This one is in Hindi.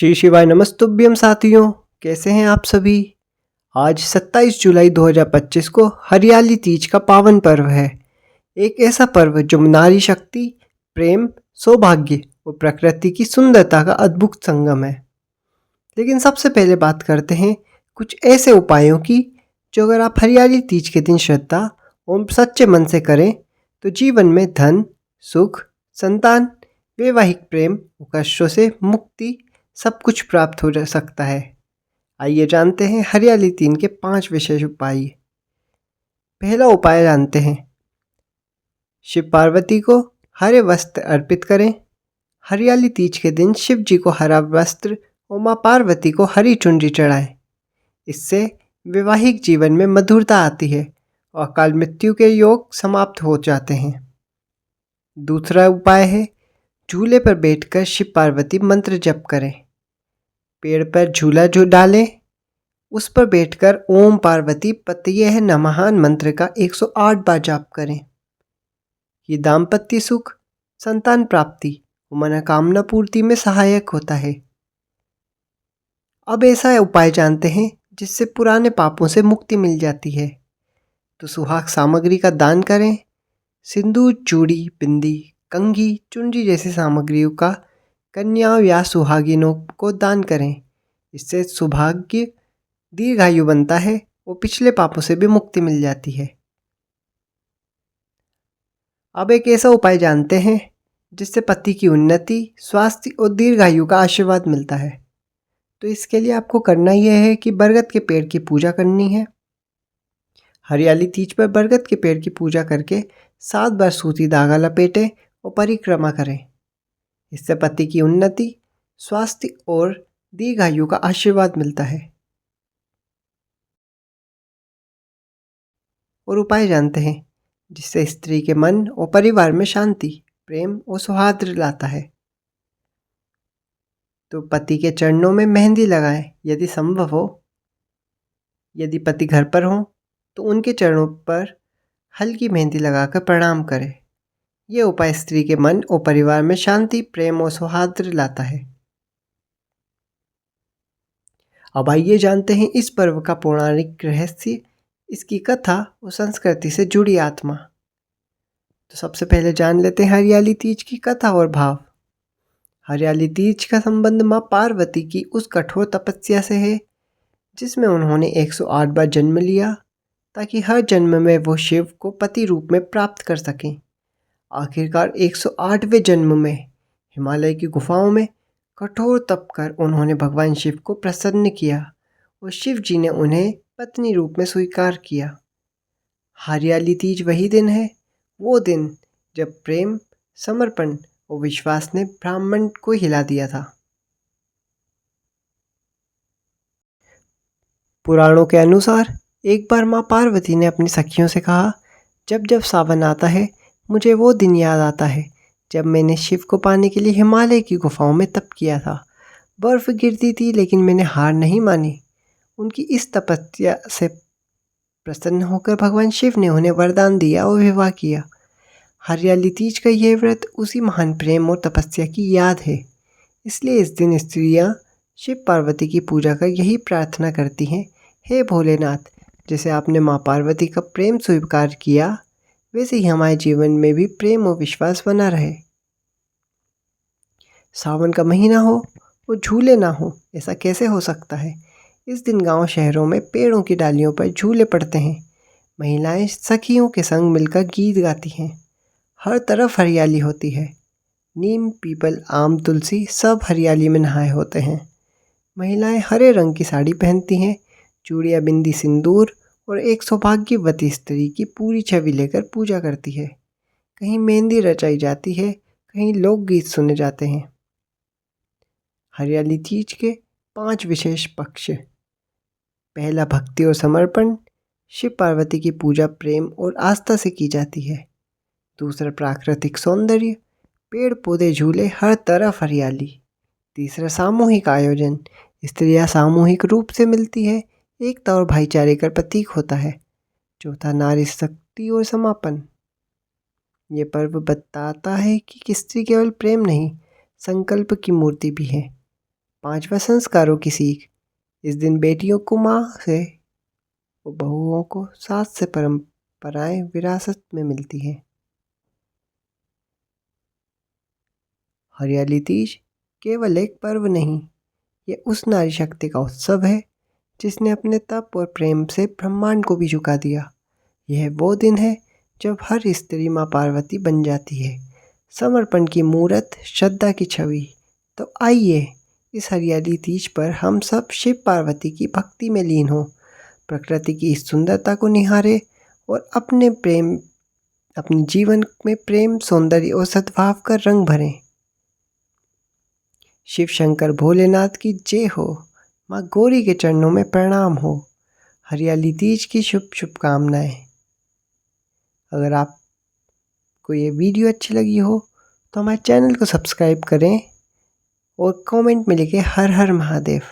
श्री शिवाय नमस्तुभ्यम साथियों, कैसे हैं आप सभी। आज 27 जुलाई 2025 को हरियाली तीज का पावन पर्व है। एक ऐसा पर्व जो नारी शक्ति, प्रेम, सौभाग्य और प्रकृति की सुंदरता का अद्भुत संगम है। लेकिन सबसे पहले बात करते हैं कुछ ऐसे उपायों की जो अगर आप हरियाली तीज के दिन श्रद्धा और सच्चे मन से करें तो जीवन में धन, सुख, संतान, वैवाहिक प्रेम और कष्टों से मुक्ति सब कुछ प्राप्त हो सकता है। आइए जानते हैं हरियाली तीज के 5 विशेष उपाय। पहला उपाय जानते हैं, शिव पार्वती को हरे वस्त्र अर्पित करें। हरियाली तीज के दिन शिव जी को हरा वस्त्र और माँ पार्वती को हरी चुनरी चढ़ाएं। इससे वैवाहिक जीवन में मधुरता आती है और अकाल मृत्यु के योग समाप्त हो जाते हैं। दूसरा उपाय है, झूले पर बैठकर शिव पार्वती मंत्र जप करें। पेड़ पर झूला जो डालें, उस पर बैठकर ओम पार्वती पतये नमः मंत्र का 108 बार जाप करें। ये दाम्पत्य सुख, संतान प्राप्ति और मनोकामना पूर्ति में सहायक होता है। अब ऐसा उपाय जानते हैं जिससे पुराने पापों से मुक्ति मिल जाती है। तो सुहाग सामग्री का दान करें। सिंदूर, चूड़ी, बिंदी, कंघी, चुनरी जैसी सामग्रियों का कन्याओं या सुहागिनों को दान करें। इससे सौभाग्य, दीर्घायु बनता है और पिछले पापों से भी मुक्ति मिल जाती है। अब एक ऐसा उपाय जानते हैं जिससे पति की उन्नति, स्वास्थ्य और दीर्घायु का आशीर्वाद मिलता है। तो इसके लिए आपको करना यह है कि बरगद के पेड़ की पूजा करनी है। हरियाली तीज पर बरगद के पेड़ की पूजा करके 7 बार सूती धागा लपेटें और परिक्रमा करें। इससे पति की उन्नति, स्वास्थ्य और दीर्घायु का आशीर्वाद मिलता है। और उपाय जानते हैं जिससे स्त्री के मन और परिवार में शांति, प्रेम और सौहार्द लाता है। तो पति के चरणों में मेहंदी लगाएं यदि संभव हो। यदि पति घर पर हो तो उनके चरणों पर हल्की मेहंदी लगाकर प्रणाम करें। यह उपाय स्त्री के मन और परिवार में शांति, प्रेम और सौहार्द लाता है। अब आइए जानते हैं इस पर्व का पौराणिक रहस्य, इसकी कथा और संस्कृति से जुड़ी आत्मा। तो सबसे पहले जान लेते हैं हरियाली तीज की कथा और भाव। हरियाली तीज का संबंध माँ पार्वती की उस कठोर तपस्या से है जिसमें उन्होंने 108 बार जन्म लिया ताकि हर जन्म में वो शिव को पति रूप में प्राप्त कर सकें। आखिरकार 108वें जन्म में हिमालय की गुफाओं में कठोर तप कर उन्होंने भगवान शिव को प्रसन्न किया और शिव जी ने उन्हें पत्नी रूप में स्वीकार किया। हरियाली तीज वही दिन है, वो दिन जब प्रेम, समर्पण और विश्वास ने ब्रह्मांड को हिला दिया था। पुराणों के अनुसार एक बार माँ पार्वती ने अपनी सखियों से कहा, जब जब सावन आता है मुझे वो दिन याद आता है जब मैंने शिव को पाने के लिए हिमालय की गुफाओं में तप किया था। बर्फ गिरती थी लेकिन मैंने हार नहीं मानी। उनकी इस तपस्या से प्रसन्न होकर भगवान शिव ने उन्हें वरदान दिया और विवाह किया। हरियाली तीज का यह व्रत उसी महान प्रेम और तपस्या की याद है। इसलिए इस दिन स्त्रियां शिव पार्वती की पूजा कर यही प्रार्थना करती हैं, हे भोलेनाथ, जैसे आपने माँ पार्वती का प्रेम स्वीकार किया वैसे ही हमारे जीवन में भी प्रेम और विश्वास बना रहे। सावन का महीना हो और झूले ना हो, ऐसा कैसे हो सकता है। इस दिन गांव शहरों में पेड़ों की डालियों पर झूले पड़ते हैं। महिलाएं सखियों के संग मिलकर गीत गाती हैं। हर तरफ हरियाली होती है। नीम, पीपल, आम, तुलसी सब हरियाली में नहाए होते हैं। महिलाएं हरे रंग की साड़ी पहनती हैं, चूड़ियाँ, बिंदी, सिंदूर और एक सौभाग्यवती स्त्री की पूरी छवि लेकर पूजा करती है। कहीं मेहंदी रचाई जाती है, कहीं लोकगीत सुने जाते हैं। हरियाली तीज के 5 विशेष पक्ष। पहला, भक्ति और समर्पण। शिव पार्वती की पूजा प्रेम और आस्था से की जाती है। दूसरा, प्राकृतिक सौंदर्य, पेड़ पौधे, झूले, हर तरफ हरियाली। तीसरा, सामूहिक आयोजन, स्त्रियां सामूहिक रूप से मिलती है, एकता और भाईचारे का प्रतीक होता है। चौथा, नारी शक्ति और समापन। ये पर्व बताता है कि स्त्री केवल प्रेम नहीं, संकल्प की मूर्ति भी है। पांचवा संस्कारों की सीख। इस दिन बेटियों को माँ से और बहुओं को सास से परंपराएं विरासत में मिलती हैं। हरियाली तीज केवल एक पर्व नहीं, ये उस नारी शक्ति का उत्सव है जिसने अपने तप और प्रेम से ब्रह्मांड को भी झुका दिया। यह वो दिन है जब हर स्त्री माँ पार्वती बन जाती है, समर्पण की मूर्त, श्रद्धा की छवि। तो आइए इस हरियाली तीज पर हम सब शिव पार्वती की भक्ति में लीन हो, प्रकृति की इस सुंदरता को निहारे और अपने जीवन में प्रेम, सौंदर्य और सद्भाव का रंग भरें। शिव शंकर भोलेनाथ की जय हो, माँ गौरी के चरणों में प्रणाम हो। हरियाली तीज की शुभकामनाएं। अगर आपको ये वीडियो अच्छी लगी हो तो हमारे चैनल को सब्सक्राइब करें और कमेंट में लिखें हर हर महादेव।